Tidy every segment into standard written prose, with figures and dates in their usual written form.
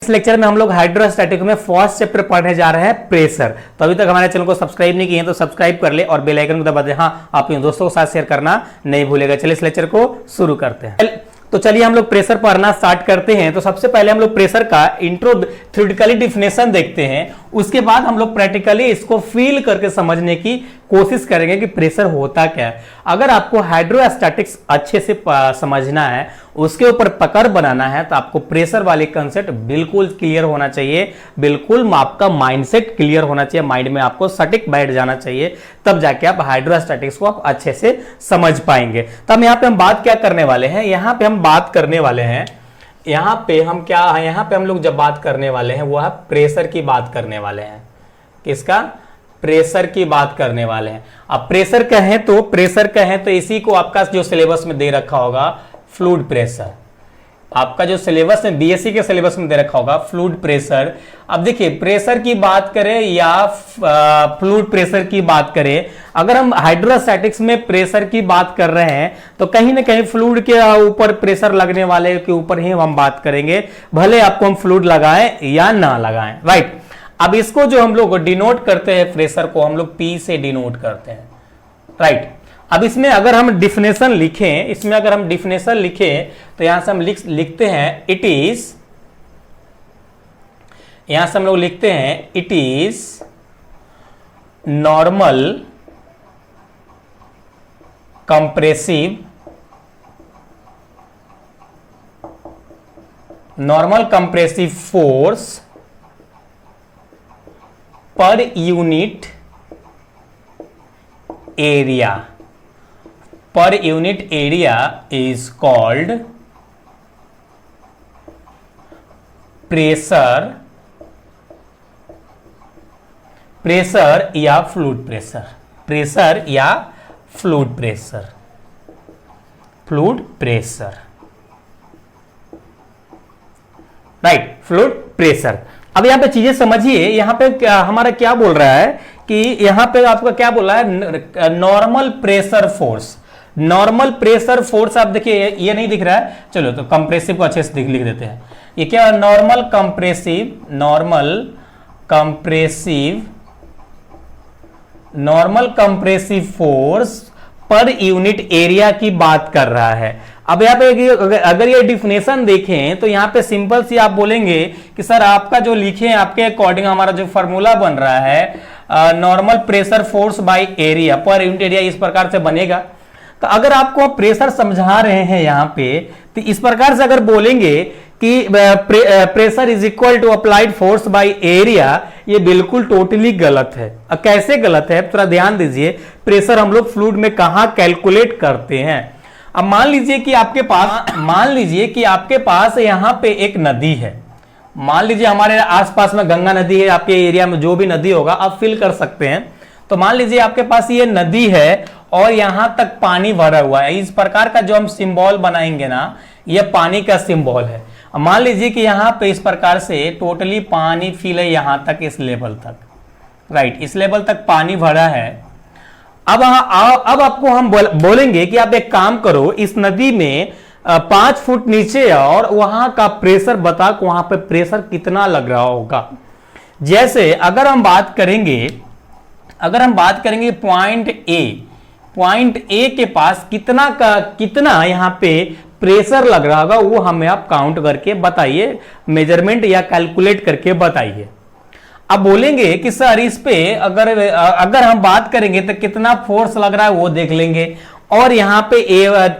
इस लेक्चर में हम लोग हाइड्रोस्टैटिक में फर्स्ट चैप्टर पढ़ने जा रहे हैं प्रेशर। तो अभी तक हमारे चैनल को सब्सक्राइब नहीं किए हैं तो सब्सक्राइब कर ले और बेल आइकन को दबा दे। हाँ, आप इन दोस्तों के साथ शेयर करना नहीं भूलेगा। चलिए इस लेक्चर को शुरू करते हैं। तो चलिए हम लोग प्रेशर पढ़ना स्टार्ट करते हैं। तो सबसे पहले हम लोग प्रेशर का इंट्रो थ्योरेटिकली डिफिनेशन देखते हैं, उसके बाद हम लोग प्रैक्टिकली इसको फील करके समझने की कोशिश करेंगे कि प्रेशर होता क्या है। अगर आपको हाइड्रोस्टैटिक्स अच्छे से समझना है, उसके ऊपर पकड़ बनाना है, तो आपको प्रेशर वाले कंसेप्ट बिल्कुल क्लियर होना चाहिए, बिल्कुल आपका माइंडसेट क्लियर होना चाहिए, माइंड में आपको सटीक बैठ जाना चाहिए, तब जाके आप हाइड्रोस्टैटिक्स को आप अच्छे से समझ पाएंगे। तो हम यहाँ पे हम बात क्या करने वाले हैं, यहाँ पे हम बात करने वाले हैं, यहाँ पे हम क्या है, यहाँ पे हम लोग जब बात करने वाले हैं वो है प्रेशर की बात करने वाले हैं। किसका? प्रेशर की बात करने वाले हैं। अब प्रेशर कहें तो इसी को आपका जो सिलेबस में दे रखा होगा फ्लूइड प्रेशर, आपका जो सिलेबस में बीएससी के सिलेबस में दे रखा होगा फ्लूइड प्रेशर। अब देखिए प्रेशर की बात करें या फ्लूइड प्रेशर की बात करें, अगर हम हाइड्रोस्टैटिक्स में प्रेशर की बात कर रहे हैं तो कहीं ना कहीं फ्लूइड के ऊपर प्रेशर लगने वाले के ऊपर ही हम बात करेंगे, भले आपको हम फ्लूइड लगाएं या ना लगाएं, राइट। अब इसको जो हम लोग डिनोट करते हैं, प्रेशर को हम लोग पी से डिनोट करते हैं, राइट। अब इसमें अगर हम डिफिनेशन लिखें, तो यहां से हम लिखते हैं इट इज, यहां से हम लोग लिखते हैं it is normal compressive force per unit area is called pressure या fluid pressure, right, fluid pressure. अब यहां पे चीजें समझिए, यहां पे हमारा क्या बोल रहा है कि यहां पे आपका क्या बोल रहा है, नॉर्मल प्रेशर फोर्स। आप देखिए ये नहीं दिख रहा है, चलो तो कंप्रेसिव को अच्छे से लिख देते हैं। ये क्या है? Normal compressive force per unit area की बात कर रहा है। अब यहाँ पे अगर ये डिफिनेशन देखें तो यहाँ पे सिंपल सी आप बोलेंगे कि सर आपका जो लिखे हैं आपके अकॉर्डिंग हमारा जो फॉर्मूला बन रहा है normal pressure force by area पर यूनिट एरिया इस प्रकार से बनेगा। तो अगर आपको प्रेशर समझा रहे हैं यहाँ पे, तो इस प्रकार से अगर बोलेंगे कि pressure is equal to applied force by area, ये बिल्कुल टोटली गलत है। अब कैसे गलत है थोड़ा ध्यान दीजिए। प्रेशर हम लोग फ्लूइड में कहां कैलकुलेट करते हैं। अब मान लीजिए कि आपके पास यहां पे एक नदी है, मान लीजिए हमारे आसपास में गंगा नदी है, आपके एरिया में जो भी नदी होगा आप फिल कर सकते हैं। तो मान लीजिए आपके पास ये नदी है और यहां तक पानी भरा हुआ है। इस प्रकार का जो हम सिंबल बनाएंगे ना, ये पानी का सिंबल है। मान लीजिए कि यहां पे इस प्रकार से टोटली पानी फिल है यहां तक, इस लेवल तक, राइट, इस लेवल तक पानी भरा है। अब आपको हम बोलेंगे कि आप एक काम करो, इस नदी में 5 फुट नीचे और वहां का प्रेशर बता, वहां पे प्रेशर कितना लग रहा होगा। जैसे अगर हम बात करेंगे पॉइंट ए के पास कितना यहां पे प्रेशर लग रहा होगा, वो हमें आप काउंट करके बताइए, मेजरमेंट या कैलकुलेट करके बताइए। अब बोलेंगे कि सर इस पे अगर हम बात करेंगे तो कितना फोर्स लग रहा है वो देख लेंगे और यहाँ पे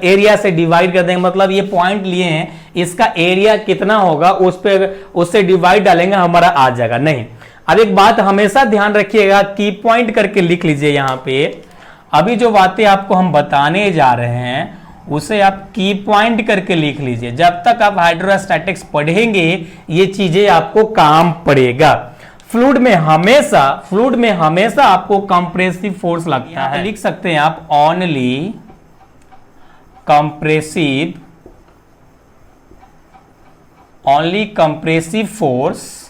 एरिया से डिवाइड कर देंगे, मतलब ये पॉइंट लिए हैं, इसका एरिया कितना होगा उससे डिवाइड डालेंगे, हमारा आ जाएगा। नहीं, अब एक बात हमेशा ध्यान रखिएगा, की पॉइंट करके लिख लीजिए। यहाँ पे अभी जो बातें आपको हम बताने जा रहे हैं उसे आप की पॉइंट करके लिख लीजिए। जब तक आप हाइड्रोस्टैटिक्स पढ़ेंगे ये चीजें आपको काम पड़ेगा। फ्लूइड में हमेशा आपको कंप्रेसिव फोर्स लगता है, लिख सकते हैं आप only compressive force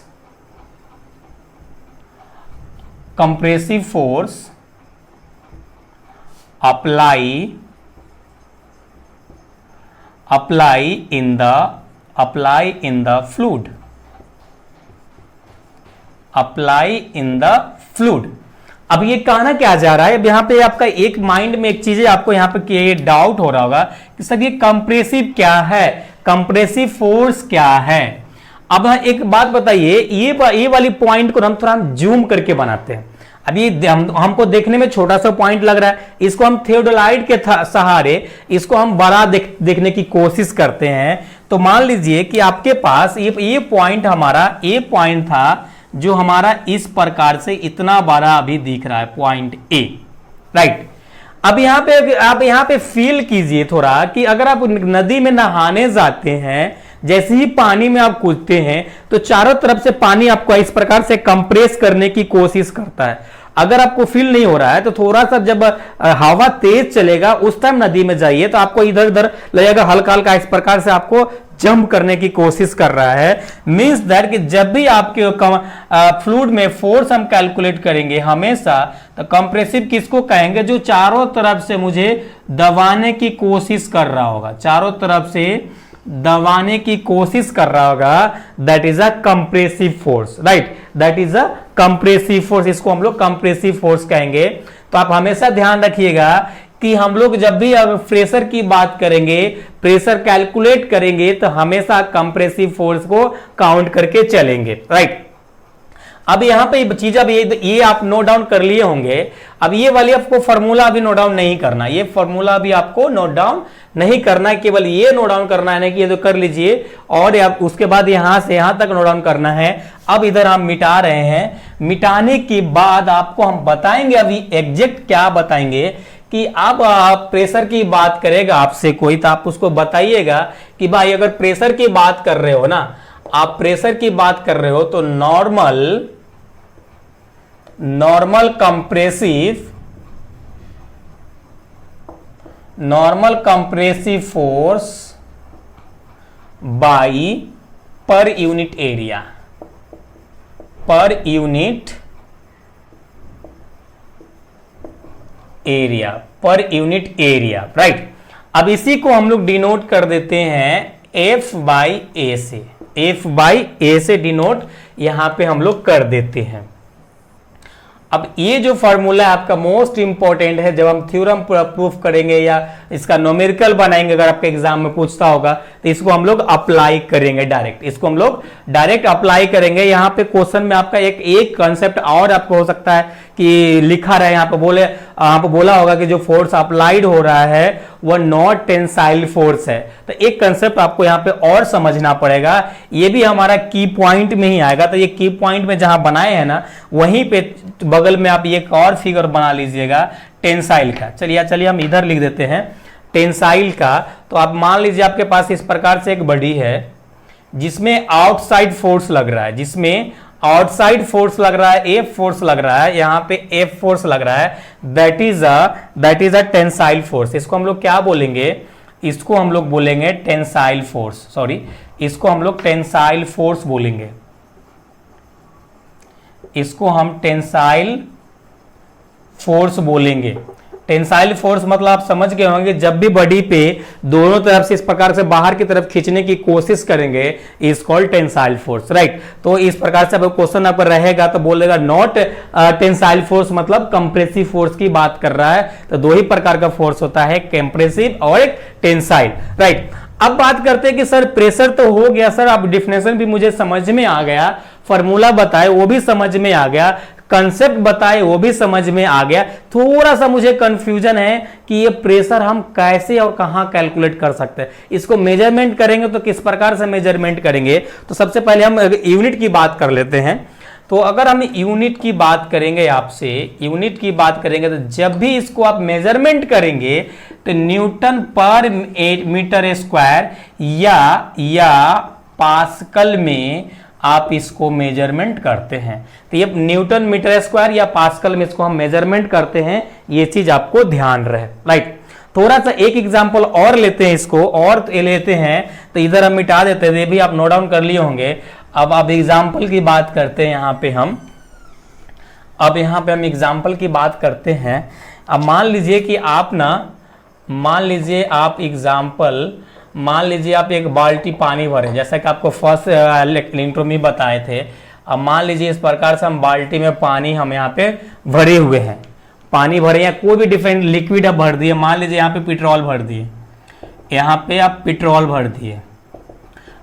apply in the fluid, apply in the fluid. अब ये कहना क्या जा रहा है, अब यहां पे आपका एक माइंड में एक चीज आपको यहां पे डाउट हो रहा होगा कि सर ये कंप्रेसिव क्या है, कंप्रेसिव फोर्स क्या है। अब एक बात बताइए, ये वाली पॉइंट को हम थोड़ा जूम करके बनाते हैं। अब ये हमको देखने में छोटा सा पॉइंट लग रहा है, इसको हम थियोडोलाइट के सहारे इसको हम बड़ा देखने की कोशिश करते हैं। तो मान लीजिए कि आपके पास ये पॉइंट हमारा ए पॉइंट था, जो हमारा इस प्रकार से इतना बड़ा अभी दिख रहा है, पॉइंट ए, राइट। अब आप यहां पे फील कीजिए थोड़ा कि अगर आप नदी में नहाने जाते हैं, जैसे ही पानी में आप कूदते हैं तो चारों तरफ से पानी आपको इस प्रकार से कंप्रेस करने की कोशिश करता है। अगर आपको फील नहीं हो रहा है तो थोड़ा सा जब हवा तेज चलेगा उस टाइम नदी में जाइए तो आपको इधर उधर लगेगा, हल्का हल्का इस प्रकार से आपको जंप करने की कोशिश कर रहा है। मींस दैट कि जब भी आपके फ्लूइड में फोर्स हम कैलकुलेट करेंगे हमेशा, तो कंप्रेसिव किसको कहेंगे, जो चारों तरफ से मुझे दबाने की कोशिश कर रहा होगा, चारों तरफ से दबाने की कोशिश कर रहा होगा, that is a compressive force, right, that is a compressive force. इसको हम लोग कंप्रेसिव फोर्स कहेंगे। तो आप हमेशा ध्यान रखिएगा कि हम लोग जब भी प्रेशर की बात करेंगे, प्रेशर कैलकुलेट करेंगे, तो हमेशा कंप्रेसिव फोर्स को काउंट करके चलेंगे, राइट। अब यहां पे चीज, अब ये आप नोट डाउन कर लिए होंगे। अब ये वाली आपको फॉर्मूला अभी नोट डाउन नहीं करना, ये फॉर्मूला अभी आपको नोट डाउन नहीं करना है, केवल ये नोट डाउन करना है ना कि ये तो कर लीजिए, और आप उसके बाद यहां से यहां तक नोट डाउन करना है। अब इधर हम मिटा रहे हैं, मिटाने के बाद आपको हम बताएंगे अभी एग्जैक्ट क्या बताएंगे कि आप प्रेशर की बात करेगा आपसे कोई, तो आप उसको बताइएगा कि भाई अगर प्रेशर की बात कर रहे हो ना, आप प्रेशर की बात कर रहे हो तो नॉर्मल कंप्रेसिव फोर्स बाई पर यूनिट एरिया, राइट। अब इसी को हम लोग डिनोट कर देते हैं F बाई ए से, F बाई ए से डिनोट यहां पे हम लोग कर देते हैं। अब ये जो फॉर्मूला है आपका मोस्ट इंपॉर्टेंट है, जब हम थ्योरम प्रूफ करेंगे या इसका न्यूमेरिकल बनाएंगे, अगर आपके एग्जाम में पूछता होगा तो इसको हम लोग अप्लाई करेंगे डायरेक्ट, इसको हम लोग डायरेक्ट अप्लाई करेंगे। यहाँ पे क्वेश्चन में आपका एक कंसेप्ट और आपको हो सकता है कि लिखा रहे, यहाँ पे बोला होगा कि जो फोर्स अप्लाइड हो रहा है वह नॉट टेंसाइल फोर्स है। तो एक कंसेप्ट आपको यहाँ पे और समझना पड़ेगा, ये भी हमारा की पॉइंट में ही आएगा। तो ये की पॉइंट में जहां बनाए हैं ना, वहीं पे बगल में आप एक और फिगर बना लीजिएगा टेंसाइल का। चलिए हम इधर लिख देते हैं टेंसाइल का। तो आप मान लीजिए आपके पास इस प्रकार से एक बॉडी है जिसमें आउटसाइड फोर्स लग रहा है, एफ फोर्स लग रहा है, यहां पे एफ फोर्स लग रहा है, that is a tensile force. इसको हम लोग क्या बोलेंगे, इसको हम लोग बोलेंगे टेंसाइल फोर्स, इसको हम लोग टेंसाइल फोर्स बोलेंगे, इसको हम टेंसाइल फोर्स बोलेंगे। टेंसाइल फोर्स मतलब आप समझ गए होंगे, जब भी बॉडी पे दोनों तरफ से इस प्रकार से बाहर की तरफ खींचने की कोशिश करेंगे, is called tensile force, right. तो इस प्रकार से क्वेश्चन आपका रहेगा तो बोलेगा नॉट टेंसाइल फोर्स, मतलब कंप्रेसिव फोर्स की बात कर रहा है। तो दो ही प्रकार का फोर्स होता है, कंप्रेसिव और एक टेंसाइल, राइट। अब बात करते हैं कि सर प्रेशर तो हो गया, सर अब डिफिनेशन भी मुझे समझ में आ गया, फॉर्मूला बताए वो भी समझ में आ गया, कंसेप्ट बताए वो भी समझ में आ गया, थोड़ा सा मुझे कंफ्यूजन है कि ये प्रेशर हम कैसे और कहां कैलकुलेट कर सकते हैं, इसको मेजरमेंट करेंगे तो किस प्रकार से मेजरमेंट करेंगे। तो सबसे पहले हम यूनिट की बात कर लेते हैं। तो अगर हम यूनिट की बात करेंगे, तो जब भी इसको आप मेजरमेंट करेंगे तो न्यूटन पर मीटर स्क्वायर या पास्कल में आप इसको मेजरमेंट करते हैं। तो ये न्यूटन मीटर स्क्वायर या पास्कल में इसको हम मेजरमेंट करते हैं, ये चीज आपको ध्यान रहे, राइट। थोड़ा सा एक एग्जांपल और लेते हैं, इसको और लेते हैं, तो इधर हम मिटा देते हैं, ये भी आप नोट डाउन कर लिए होंगे। अब एग्जांपल की बात करते हैं, यहाँ पे हम एग्जांपल की बात करते हैं। अब मान लीजिए कि मान लीजिए आप एक बाल्टी पानी भरे, जैसा कि आपको फर्स्ट इंट्रो में बताए थे। अब मान लीजिए इस प्रकार से हम बाल्टी में पानी हम यहाँ पे भरे हुए हैं, पानी भरे या कोई भी डिफरेंट लिक्विड आप भर दिए, मान लीजिए यहाँ पे पेट्रोल भर दिए, यहाँ पे आप पेट्रोल भर दिए।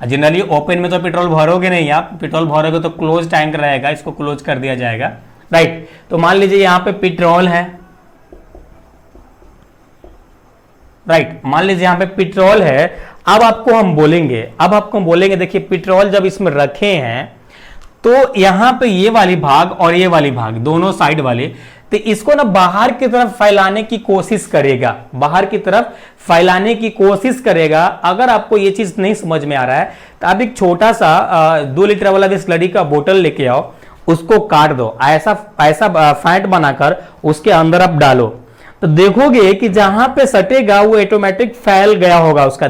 जनरली ओपन में तो पेट्रोल भरोगे नहीं, आप पेट्रोल भरोगे तो क्लोज टैंक रहेगा, इसको क्लोज कर दिया जाएगा, राइट। तो मान लीजिए यहाँ पे पेट्रोल है, राइट, मान लीजिए यहाँ पे पेट्रोल है। अब आपको हम बोलेंगे देखिए पेट्रोल जब इसमें रखे हैं तो यहाँ पे ये वाली भाग और ये वाली भाग दोनों साइड वाले, तो इसको ना बाहर की तरफ फैलाने की कोशिश करेगा, बाहर की तरफ फैलाने की कोशिश करेगा। अगर आपको ये चीज नहीं समझ में आ रहा है तो आप एक छोटा सा 2 लीटर वाला बिस्लरी का बोतल लेके आओ, उसको काट दो, ऐसा फैट बनाकर उसके अंदर आप डालो, तो देखोगे कि जहां पे सटेगा वो ऑटोमेटिक फैल गया होगा, उसका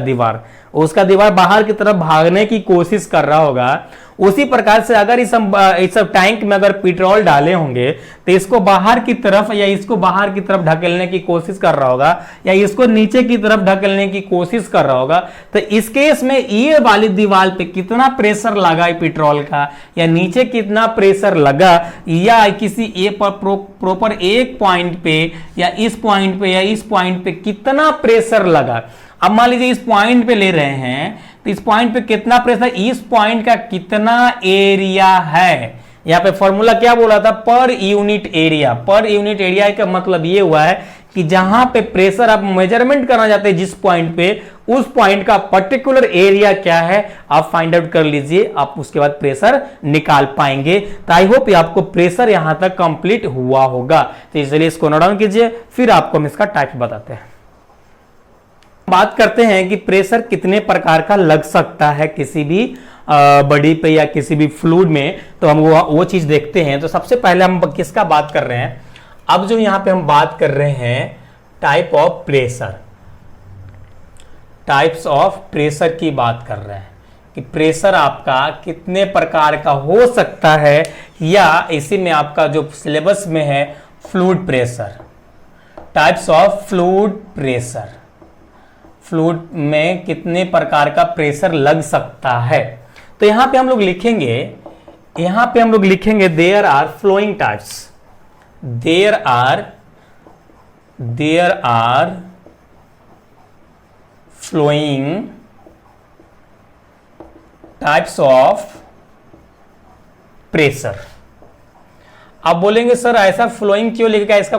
दीवार बाहर की तरफ भागने की कोशिश कर रहा होगा। उसी प्रकार से अगर इस टैंक में अगर पेट्रोल डाले होंगे तो इसको बाहर की तरफ या इसको बाहर की तरफ ढकेलने की कोशिश कर रहा होगा या इसको नीचे की तरफ ढकेलने की कोशिश कर रहा होगा। तो इस केस में ये वाली दीवार पे कितना प्रेशर लगा है पेट्रोल का, या नीचे कितना प्रेशर लगा, या किसी प्रॉपर एक पॉइंट पे या इस पॉइंट पे या इस पॉइंट पे कितना प्रेशर लगा। अब मान लीजिए इस पॉइंट पे ले रहे हैं तो इस पॉइंट पे कितना प्रेशर, इस पॉइंट का कितना एरिया है। यहाँ पे फॉर्मूला क्या बोला था, पर यूनिट एरिया। पर यूनिट एरिया का मतलब ये हुआ है कि जहां पे प्रेशर आप मेजरमेंट करना चाहते हैं जिस पॉइंट पे, उस पॉइंट का पर्टिकुलर एरिया क्या है आप फाइंड आउट कर लीजिए, आप उसके बाद प्रेशर निकाल पाएंगे। तो आई होप आपको प्रेशर यहां तक कंप्लीट हुआ होगा। तो इसलिए इसको नोट डाउन कीजिए, फिर आपको हम इसका टाइप बताते हैं। बात करते हैं कि प्रेशर कितने प्रकार का लग सकता है किसी भी बॉडी पे या किसी भी फ्लूइड में, तो हम वो चीज देखते हैं। तो सबसे पहले हम किसका बात कर रहे हैं, अब जो यहां पे हम बात कर रहे हैं type of pressure, types of pressure की बात कर रहे हैं कि प्रेशर आपका कितने प्रकार का हो सकता है, या इसी में आपका जो सिलेबस में है fluid pressure, types of fluid pressure, fluid में कितने प्रकार का प्रेशर लग सकता है। तो यहां पे हम लोग लिखेंगे there are following types, there are following types of pressure. आप बोलेंगे सर ऐसा फ्लोइंग क्यों लिखा है, इसका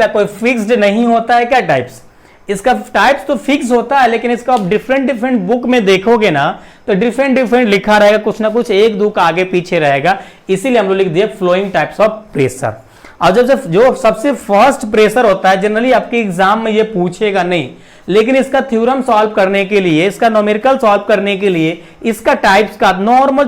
कोई फिक्स्ड नहीं होता है क्या टाइप्स? इसका टाइप्स तो फिक्स होता है, लेकिन इसका आप डिफरेंट बुक में देखोगे ना तो डिफरेंट लिखा रहेगा, कुछ ना कुछ एक दो का आगे पीछे रहेगा, इसीलिए हम लोग लिख दिए फ्लोइंग टाइप्स ऑफ प्रेशर। और जो सबसे फर्स्ट प्रेशर होता है, जनरली आपके एग्जाम में ये पूछेगा नहीं, लेकिन इसका थ्योरम सॉल्व करने के लिए, इसका न्यूमेरिकल सॉल्व करने के लिए इसका टाइप्स का नॉर्मल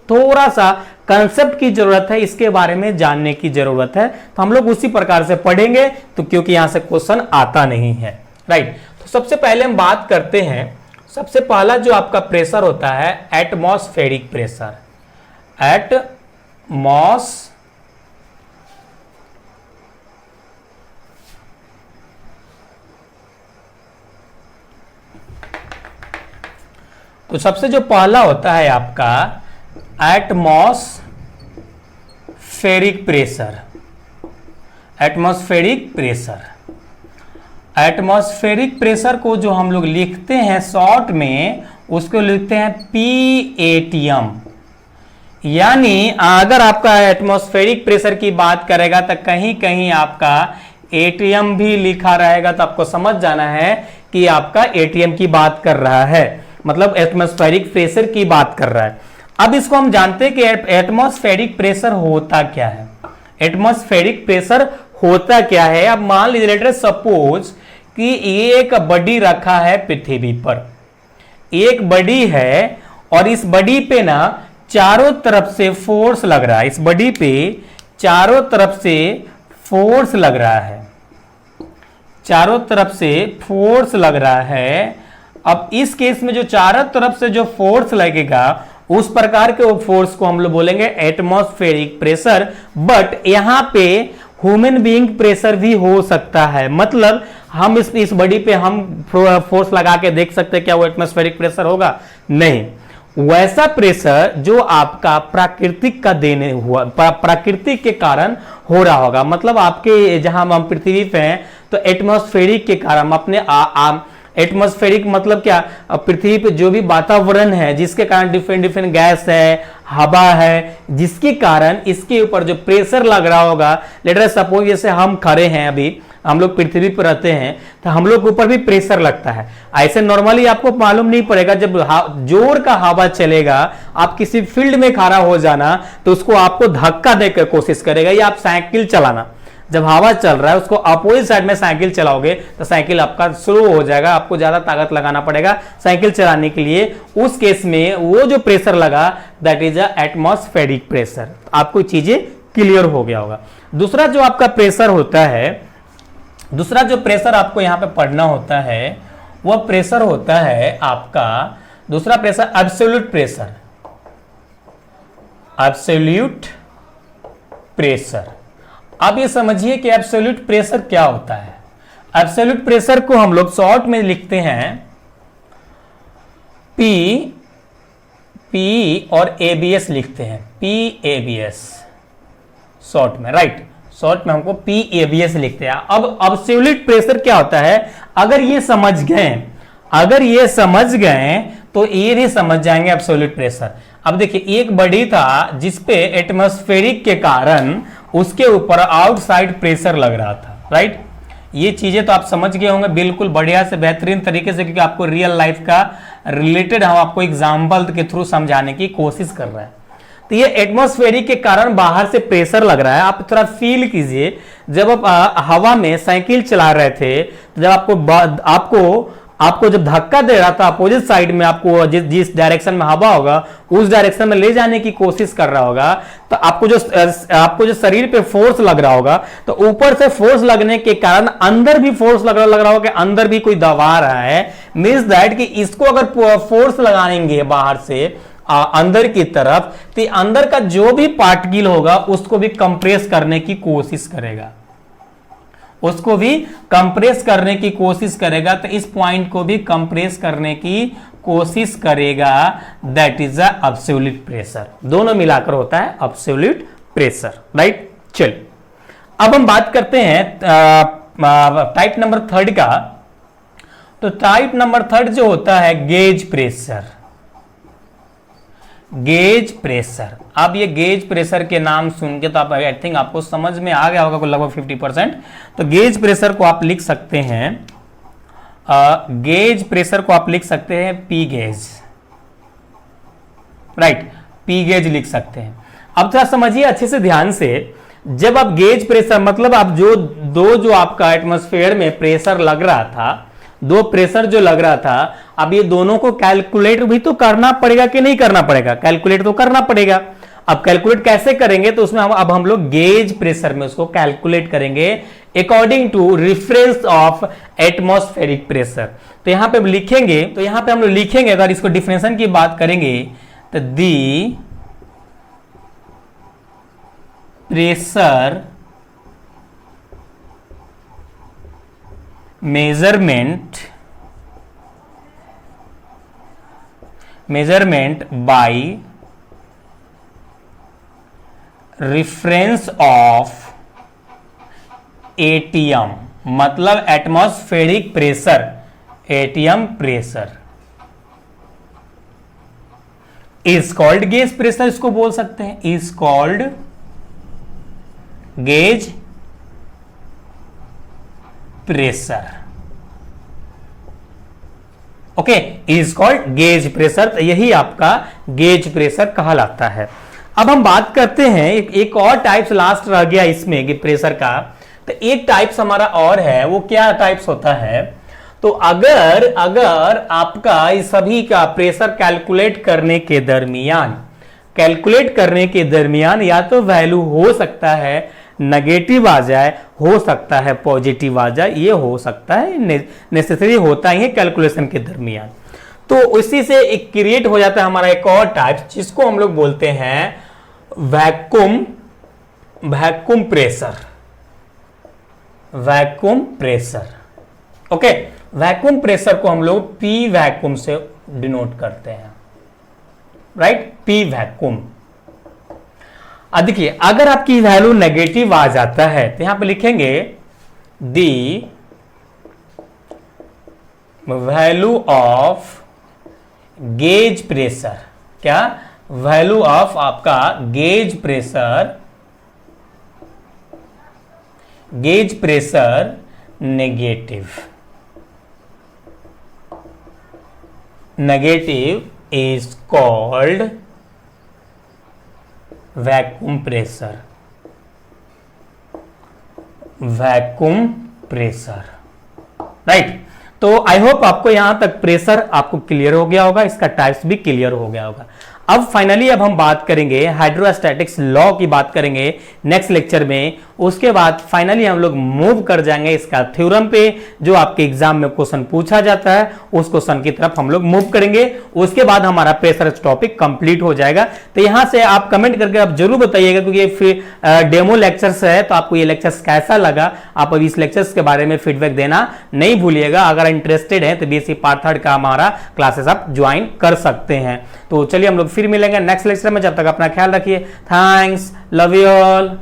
थोड़ा सा कंसेप्ट की जरूरत है, इसके बारे में जानने की जरूरत है। तो हम लोग उसी प्रकार से पढ़ेंगे, तो क्योंकि यहां से क्वेश्चन आता नहीं है, राइट। तो सबसे पहले हम बात करते हैं, सबसे पहला जो आपका प्रेशर होता है एटमॉस्फेरिक प्रेशर, तो सबसे जो पहला होता है आपका एटमॉस्फेरिक प्रेशर, एटमॉस्फेरिक प्रेशर को जो हम लोग लिखते हैं शॉर्ट में, उसको लिखते हैं PATM। यानी अगर आपका एटमॉस्फेरिक प्रेशर की बात करेगा तो कहीं कहीं आपका ATM भी लिखा रहेगा, तो आपको समझ जाना है कि आपका ATM की बात कर रहा है, मतलब एटमॉस्फेरिक प्रेशर की बात कर रहा है। अब इसको हम जानते हैं कि एटमॉस्फेरिक प्रेशर होता क्या है, एटमॉस्फेरिक प्रेशर होता क्या है। अब मान लीजिए लेट सपोज कि एक बॉडी रखा है पृथ्वी पर, एक बॉडी है और इस बॉडी पे ना चारों तरफ से फोर्स लग रहा है, इस बॉडी पे चारों तरफ से फोर्स लग रहा है, चारों तरफ से फोर्स लग रहा है। अब इस केस में जो चारों तरफ से जो फोर्स लगेगा उस प्रकार के फोर्स को हम लोग बोलेंगे एटमॉस्फेरिक प्रेशर। बट यहां पे ह्यूमन बीइंग प्रेशर भी हो सकता है, मतलब हम इस बॉडी पे हम फोर्स लगा के देख सकते हैं क्या वो एटमॉस्फेरिक प्रेशर होगा? नहीं, वैसा प्रेशर जो आपका प्राकृतिक का देने हुआ, प्राकृतिक के कारण हो रहा होगा। मतलब आपके जहां हम पृथ्वी पे हैं तो एटमॉस्फेरिक के कारण हम अपने एटमॉस्फेरिक मतलब क्या, पृथ्वी पे जो भी वातावरण है जिसके कारण डिफरेंट डिफरेंट गैस है, हवा है, जिसके कारण इसके ऊपर जो प्रेशर लग रहा होगा, लेट अस सपोज जैसे हम खड़े हैं, अभी हम लोग पृथ्वी पर रहते हैं तो हम लोग के ऊपर भी प्रेशर लगता है। ऐसे नॉर्मली आपको मालूम नहीं पड़ेगा, जब जोर का हवा चलेगा, आप किसी फील्ड में खड़ा हो जाना तो उसको आपको धक्का देकर कोशिश करेगा, या आप साइकिल चलाना, जब हवा चल रहा है उसको अपोजिट साइड में साइकिल चलाओगे तो साइकिल आपका स्लो हो जाएगा, आपको ज्यादा ताकत लगाना पड़ेगा साइकिल चलाने के लिए। उस केस में वो जो प्रेशर लगा दैट इज एटमॉस्फेरिक प्रेशर। आपको चीजें क्लियर हो गया होगा। दूसरा जो आपका प्रेशर होता है, दूसरा जो प्रेशर आपको यहां पे पढ़ना होता है वह प्रेशर होता है आपका, दूसरा pressure absolute pressure. Absolute pressure, अब ये समझिए कि एब्सोल्यूट प्रेशर क्या होता है। एब्सोल्यूट प्रेशर को हम लोग शॉर्ट में लिखते हैं पी और एबीएस लिखते हैं, पी एबीएस शॉर्ट में, राइट। शॉर्ट में हमको पी एबीएस लिखते हैं। अब एब्सोल्यूट प्रेशर क्या होता है, अगर ये समझ गए, अगर ये समझ गए तो ये भी समझ जाएंगे एब्सोल्यूट प्रेशर। अब देखिए एक बॉडी था जिसपे एटमॉस्फेरिक के कारण उसके ऊपर आउटसाइड प्रेशर लग रहा था, राइट। ये चीजें तो आप समझ गए होंगे बिल्कुल बढ़िया से, बेहतरीन तरीके से, क्योंकि आपको रियल लाइफ का रिलेटेड हम आपको एग्जाम्पल के थ्रू समझाने की कोशिश कर रहे हैं। तो ये एटमॉस्फेरिक के कारण बाहर से प्रेशर लग रहा है। आप थोड़ा फील कीजिए, जब आप हवा में साइकिल चला रहे थे तो जब आपको जब धक्का दे रहा था अपोजिट साइड में, आपको जिस डायरेक्शन में हवा होगा उस डायरेक्शन में ले जाने की कोशिश कर रहा होगा, तो आपको जो शरीर पे फोर्स लग रहा होगा, तो ऊपर से फोर्स लगने के कारण अंदर भी फोर्स लग रहा होगा कि अंदर भी कोई दबा रहा है। मींस दैट कि इसको अगर फोर्स लगाएंगे बाहर से अंदर की तरफ, तो अंदर का जो भी पार्टिकल होगा उसको भी कंप्रेस करने की कोशिश करेगा, उसको भी कंप्रेस करने की कोशिश करेगा। तो इस पॉइंट को भी कंप्रेस करने की कोशिश करेगा, that is the absolute pressure. दोनों मिलाकर होता है एब्सोल्यूट प्रेशर, राइट। चलिए अब हम बात करते हैं टाइप नंबर 3 का। तो टाइप नंबर 3 जो होता है गेज प्रेशर। गेज प्रेशर, अब ये गेज प्रेशर के नाम सुन के तो आप आई थिंक आपको समझ में आ गया होगा लगभग 50%। तो गेज प्रेशर को आप लिख सकते हैं, गेज प्रेशर को आप लिख सकते हैं P gauge, right, P gauge लिख सकते हैं। अब थोड़ा समझिए अच्छे से ध्यान से, जब आप गेज प्रेशर मतलब आप जो आपका एटमॉस्फेयर में प्रेशर लग रहा था, दो प्रेशर जो लग रहा था, अब ये दोनों को कैलकुलेट भी तो करना पड़ेगा कि नहीं करना पड़ेगा, कैलकुलेट तो करना पड़ेगा। अब कैलकुलेट कैसे करेंगे, तो उसमें हम लोग गेज प्रेशर में उसको कैलकुलेट करेंगे according to reference of atmospheric pressure. तो यहां पे लिखेंगे, तो यहां पे हम लोग लिखेंगे, अगर इसको डिफिनेशन की बात करेंगे तो the pressure measurement by reference of ATM, मतलब atmospheric pressure, ATM pressure is called gauge pressure, इसको बोल सकते हैं, is called gauge pressure. Okay, is called gauge pressure, तो यही आपका गेज प्रेशर कहलाता है। अब हम बात करते हैं एक और टाइप्स लास्ट रह गया इसमें कि प्रेशर का, तो एक टाइप्स हमारा और है, वो क्या टाइप्स होता है, तो अगर आपका इस सभी का प्रेशर कैलकुलेट करने के दरमियान या तो वैल्यू हो सकता है नेगेटिव आ जाए, हो सकता है पॉजिटिव आ जाए, ये हो सकता है, नेसेसरी होता ही है कैलकुलेशन के दरमियान। तो उसी से एक क्रिएट हो जाता है हमारा एक और टाइप, जिसको हम लोग बोलते हैं vacuum pressure. Okay, vacuum pressure को हम लोग पी वैक्यूम से डिनोट करते हैं। Right, P vacuum. अब देखिए अगर आपकी वैल्यू नेगेटिव आ जाता है तो यहां पे लिखेंगे दी वैल्यू ऑफ गेज प्रेशर, क्या, वैल्यू ऑफ आपका gauge pressure negative is called vacuum pressure, right. तो आई होप आपको यहां तक प्रेशर आपको क्लियर हो गया होगा, इसका टाइप्स भी क्लियर हो गया होगा। अब फाइनली अब हम बात करेंगे हाइड्रोस्टैटिक्स लॉ की बात करेंगे नेक्स्ट लेक्चर में। उसके बाद फाइनली हम लोग मूव कर जाएंगे इसका थ्योरम पे, जो आपके एग्जाम में क्वेश्चन पूछा जाता है उस क्वेश्चन की तरफ हम लोग मूव करेंगे। उसके बाद हमारा प्रेशर टॉपिक कंप्लीट हो जाएगा। तो यहां से आप कमेंट करके आप जरूर बताइएगा, क्योंकि फिर डेमो लेक्चर्स है तो आपको ये लेक्चर्स कैसा लगा, आप अभी इस लेक्चर्स के बारे में फीडबैक देना नहीं भूलिएगा। अगर इंटरेस्टेड है तो बीएससी पार्ट 3 का हमारा क्लासेस आप ज्वाइन कर सकते हैं। तो चलिए हम लोग फिर मिलेंगे नेक्स्ट लेक्चर में, जब तक अपना ख्याल रखिए। Thanks, love you all.